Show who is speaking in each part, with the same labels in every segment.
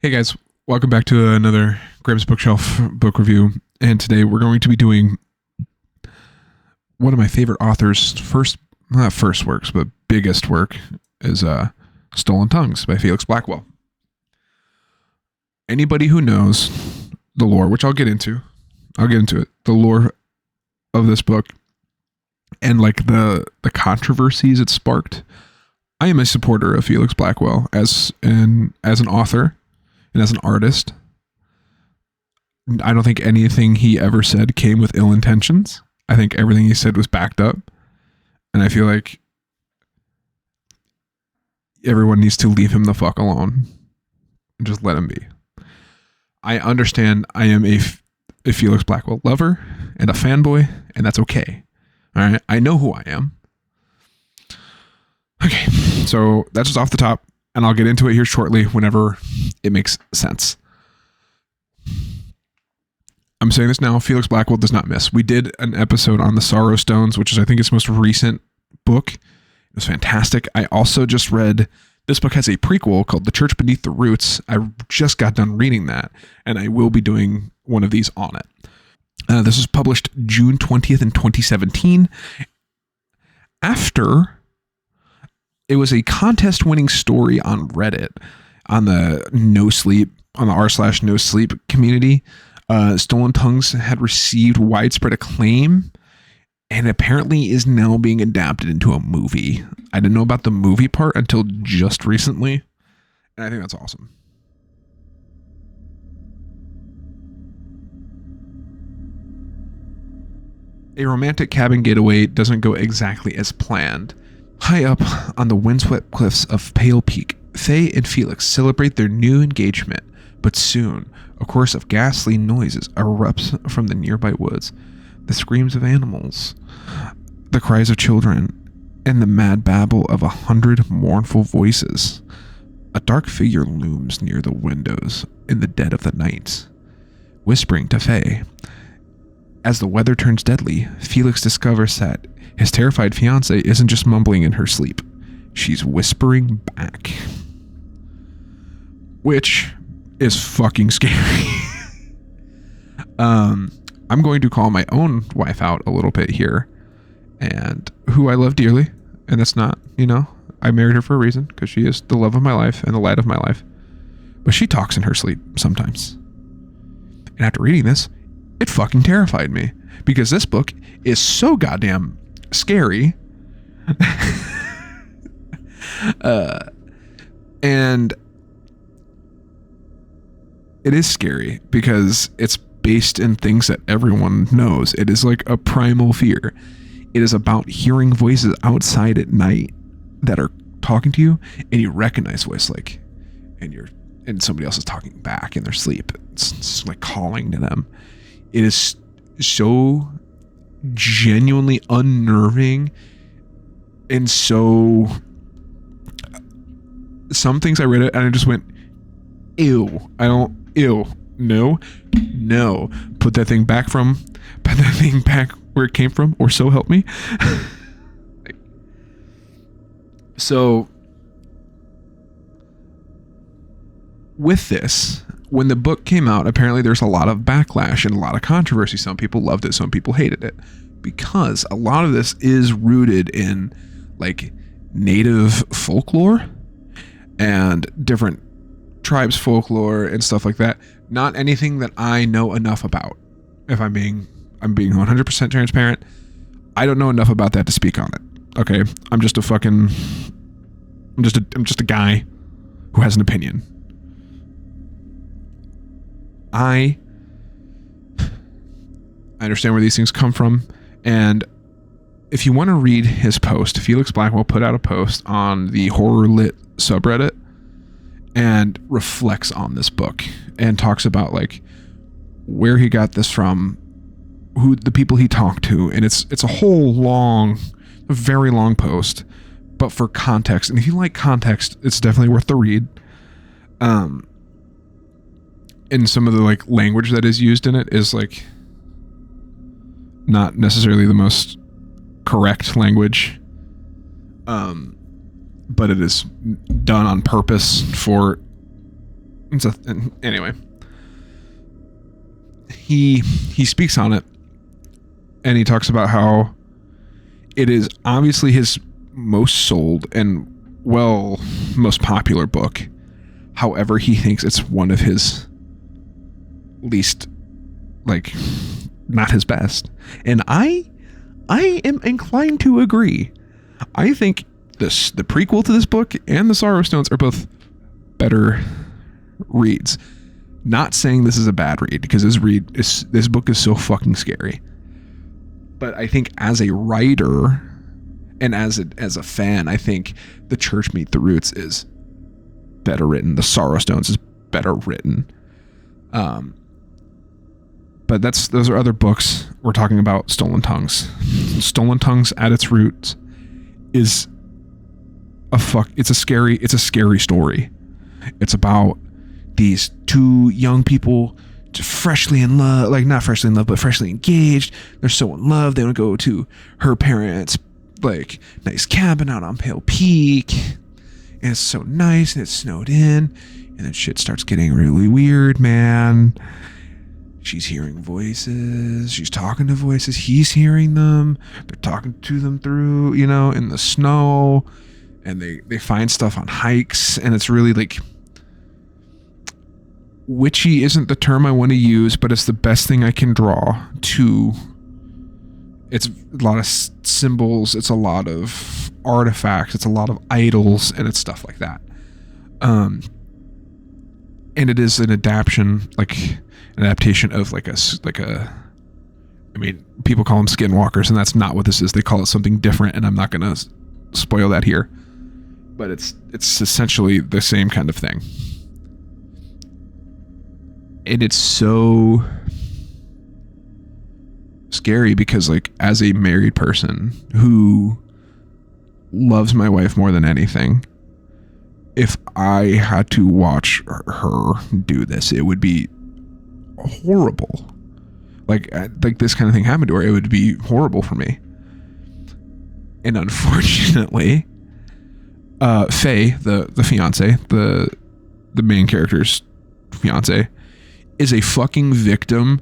Speaker 1: Hey guys, welcome back to another Graham's Bookshelf book review. And today we're going to be doing one of my favorite authors' not first works, but biggest work is Stolen Tongues by Felix Blackwell. Anybody who knows the lore, which I'll get into it, the lore of this book and like the controversies it sparked. I am a supporter of Felix Blackwell as an author. And as an artist, I don't think anything he ever said came with ill intentions. I think everything he said was backed up. And I feel like everyone needs to leave him the fuck alone and just let him be. I understand I am a Felix Blackwell lover and a fanboy, and that's okay. All right. I know who I am. Okay. So that's just off the top. And I'll get into it here shortly whenever it makes sense. I'm saying this now, Felix Blackwell does not miss. We did an episode on the Sorrow Stones, which is I think his most recent book. It was fantastic. I also just read, this book has a prequel called The Church Beneath the Roots. I just got done reading that, and I will be doing one of these on it. This was published June 20th in 2017. It was a contest-winning story on Reddit, on the r/no sleep community. Stolen Tongues had received widespread acclaim and apparently is now being adapted into a movie. I didn't know about the movie part until just recently, and I think that's awesome. A romantic cabin getaway doesn't go exactly as planned. High up on the windswept cliffs of Pale Peak, Faye and Felix celebrate their new engagement, but soon a chorus of ghastly noises erupts from the nearby woods. The screams of animals, the cries of children, and the mad babble of 100 mournful voices. A dark figure looms near the windows in the dead of the night, whispering to Faye. As the weather turns deadly, Felix discovers that his terrified fiancée isn't just mumbling in her sleep. She's whispering back. Which is fucking scary. I'm going to call my own wife out a little bit here, and who I love dearly. And that's not, I married her for a reason, because she is the love of my life and the light of my life. But she talks in her sleep sometimes. And after reading this, it fucking terrified me, because this book is so goddamn scary. And it is scary because it's based in things that everyone knows. It is like a primal fear. It is about hearing voices outside at night that are talking to you, and you recognize voice, and somebody else is talking back in their sleep. It's like calling to them. It is so genuinely unnerving, and so some things I read it and I just went, no, put that thing back where it came from, or so help me. So with this, when the book came out, apparently there's a lot of backlash and a lot of controversy. Some people loved it, some people hated it, because a lot of this is rooted in like native folklore and different tribes folklore and stuff like that. Not anything that I know enough about. If I'm being 100% transparent, I don't know enough about that to speak on it. Okay, I'm just a guy who has an opinion. I understand where these things come from, and if you want to read his post, Felix Blackwell put out a post on the Horror Lit subreddit and reflects on this book and talks about like where he got this from, who the people he talked to, and it's a very long post, but for context, and if you like context, it's definitely worth the read. And some of the like language that is used in it is like not necessarily the most correct language, but it is done on purpose for Anyway, he speaks on it, and he talks about how it is obviously his most sold and most popular book. However, he thinks it's one of his least, like, not his best. And I am inclined to agree. I think the prequel to this book and the Sorrow Stones are both better reads. Not saying this is a bad read, because this book is so fucking scary. But I think as a writer and as a fan, I think The Church Meet the Roots is better written. The Sorrow Stones is better written. But those are other books. We're talking about Stolen Tongues. Stolen Tongues at its roots is it's a scary story. It's about these two young people freshly in love, like not freshly in love, but freshly engaged. They're so in love. They want to go to her parents' like nice cabin out on Pale Peak. And it's so nice, and it's snowed in, and then shit starts getting really weird, man. She's hearing voices. She's talking to voices. He's hearing them. They're talking to them through, in the snow. And they find stuff on hikes. And it's really like, witchy isn't the term I want to use, but it's the best thing I can draw to. It's a lot of symbols. It's a lot of artifacts. It's a lot of idols, and it's stuff like that. And it is an adaptation of I mean, people call them skinwalkers, and that's not what this is. They call it something different, and I'm not going to spoil that here. But it's essentially the same kind of thing. And it's so scary because, like, as a married person who loves my wife more than anything, if I had to watch her do this, it would be horrible. Like this kind of thing happened to her, it would be horrible for me. And unfortunately, Faye, the fiance, the main character's fiance, is a fucking victim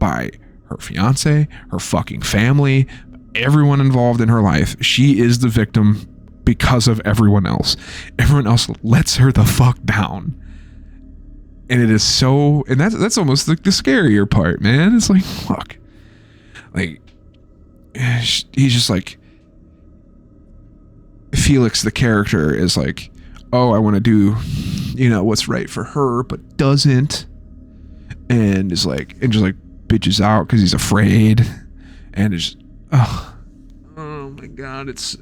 Speaker 1: by her fiance, her fucking family, everyone involved in her life. She is the victim because of everyone else. Everyone else lets her the fuck down. And it is so, and that's almost like the scarier part, man. It's like, fuck. Like, he's just like, Felix, the character, is like, oh, I want to do, what's right for her, but doesn't. And just bitches out because he's afraid. And it's, oh my God. It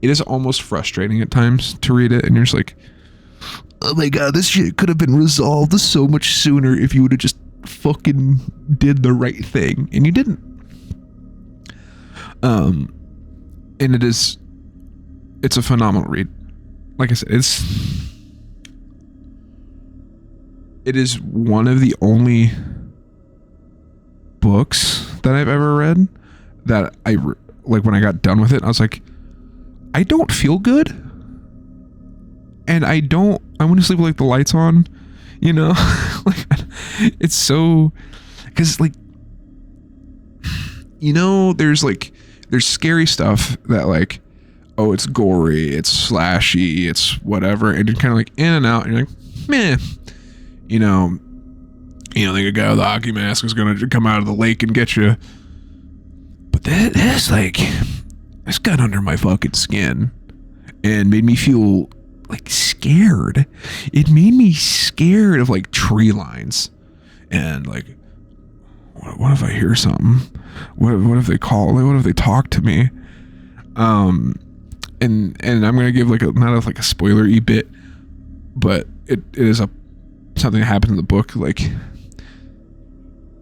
Speaker 1: is almost frustrating at times to read it. And you're just like, oh my God, this shit could have been resolved so much sooner if you would have just fucking did the right thing. And you didn't. And it's a phenomenal read. Like I said, it is one of the only books that I've ever read that like when I got done with it, I was like, I don't feel good. And I want to sleep with like the lights on, like it's so, because like, there's scary stuff that like, oh, it's gory, it's slashy, it's whatever. And you're kind of like in and out and you're like, meh, think a guy with a hockey mask is going to come out of the lake and get you. But that's like, it's got under my fucking skin and made me feel like scared. It made me scared of like tree lines and like, what if I hear something? What if they call? What if they talk to me? And I'm gonna give like not a spoiler-y bit, but it is something that happens in the book. Like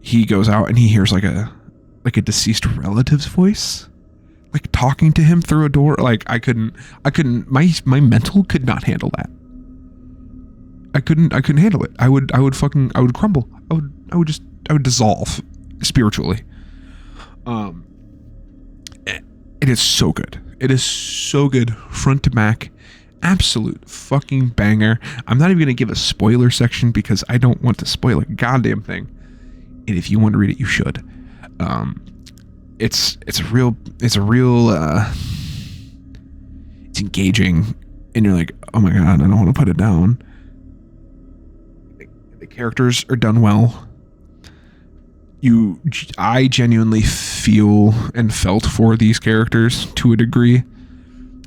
Speaker 1: he goes out and he hears like a deceased relative's voice, like talking to him through a door. Like I couldn't, my mental could not handle that. I couldn't handle it. I would crumble. I would dissolve spiritually. It is so good. It is so good front to back. absolute fucking banger. I'm not even gonna give a spoiler section because I don't want to spoil a goddamn thing. And if you want to read it, you should. It's engaging, and you're like, oh my god, I don't want to put it down. The characters are done well. I genuinely feel and felt for these characters to a degree.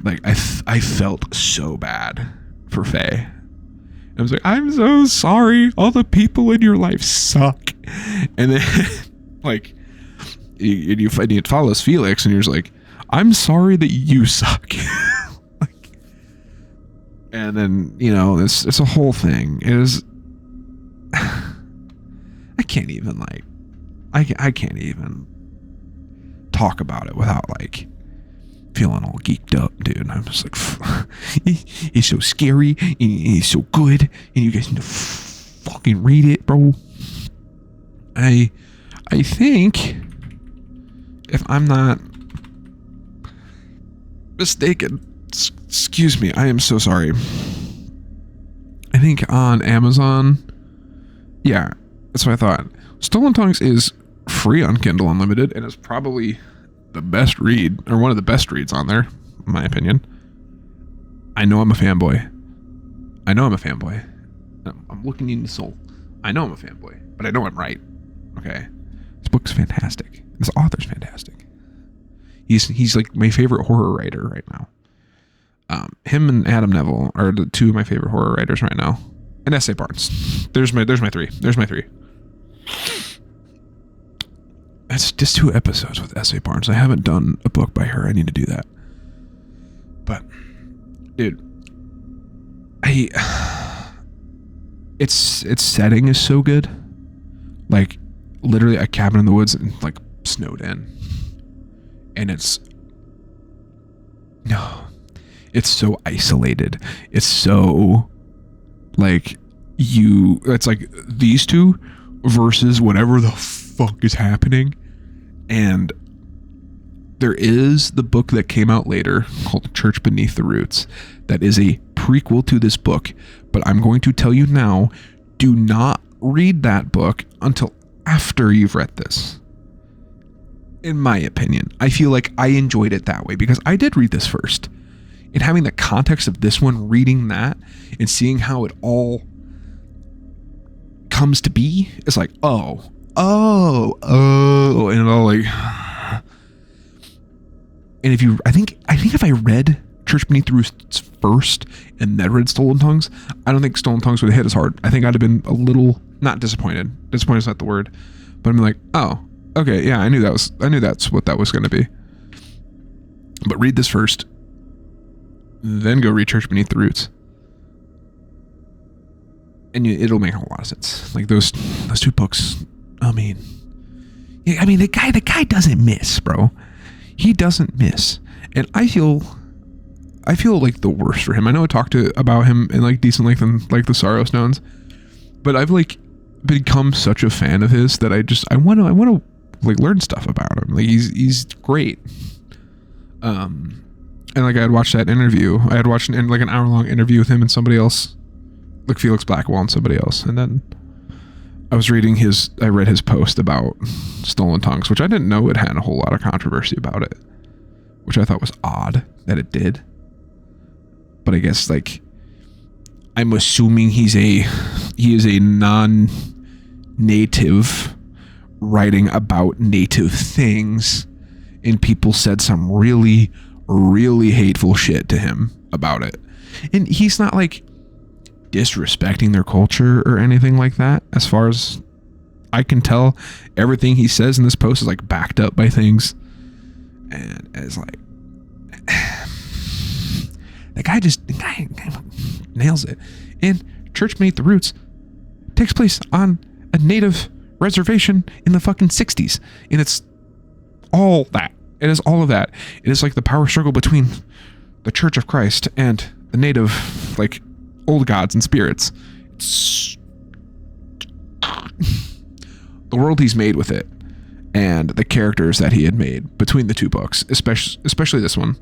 Speaker 1: Like I felt so bad for Faye. I was like, I'm so sorry. All the people in your life suck. And then like you follows Felix, and you're just like, I'm sorry that you suck. Like, and then it's a whole thing. It is. I can't even like. I can't even talk about it without like feeling all geeked up, dude. I'm just like, it's so scary and it's so good, and you guys need to fucking read it, bro. I think, if I'm not mistaken, excuse me, I am so sorry. I think on Amazon, yeah, that's what I thought. Stolen Tongues is free on Kindle Unlimited, and it's probably the best read, or one of the best reads on there, in my opinion. I know I'm a fanboy. I'm looking in the soul. I know I'm a fanboy, but I know I'm right. Okay, this book's fantastic. This author's fantastic. He's like my favorite horror writer right now. Him and Adam Neville are the two of my favorite horror writers right now. And S.A. Barnes. There's my three. That's just 2 episodes with S.A. Barnes. I haven't done a book by her. I need to do that. But, dude, its setting is so good. Like, literally a cabin in the woods and like snowed in. And it's so isolated. It's so like it's like these two versus whatever the fuck is happening. And there is the book that came out later called Church Beneath the Roots that is a prequel to this book, but I'm going to tell you now, do not read that book until after you've read this. In my opinion, I feel like I enjoyed it that way because I did read this first. And having the context of this one, reading that and seeing how it all comes to be, it's like, oh, and all like, and I think if I read Church Beneath the Roots first and then read Stolen Tongues, I don't think Stolen Tongues would have hit as hard. I think I'd have been a little, not disappointed. Disappointed is not the word, but I'm like, oh, okay, yeah, I knew that's what that was going to be. But read this first, then go read Church Beneath the Roots, and it'll make a lot of sense. Like those 2 books. I mean, the guy doesn't miss, bro. He doesn't miss, and I feel like the worst for him. I know I talked about him in like decent length in like the Sorrow Stones, but I've like become such a fan of his that I want to like learn stuff about him. Like he's great. And like I had watched that interview. I had watched an hour-long interview with him and somebody else, like Felix Blackwell and somebody else, and then I read his post about Stolen Tongues, which I didn't know it had a whole lot of controversy about it, which I thought was odd that it did. But I guess like I'm assuming he is a non-native writing about native things, and people said some really, really hateful shit to him about it. And he's not like disrespecting their culture or anything like that. As far as I can tell, everything he says in this post is like backed up by things, and it's like the guy nails it. And Church Beneath the Roots takes place on a native reservation in the fucking 60s, and it's all that. It is all of that. It is like the power struggle between the Church of Christ and the native, like, old gods and spirits. It's the world he's made with it, and the characters that he had made between the 2 books, especially this one.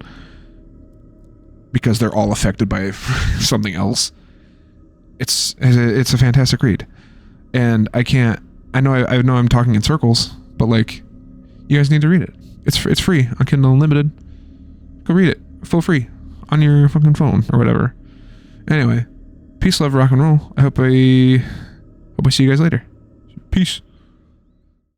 Speaker 1: because they're all affected by something else. It's a fantastic read, and I know I'm talking in circles, but like, you guys need to read it. It's free on Kindle Unlimited. Go read it full free on your fucking phone or whatever. Anyway, peace, love, rock and roll. I hope I see you guys later. Peace.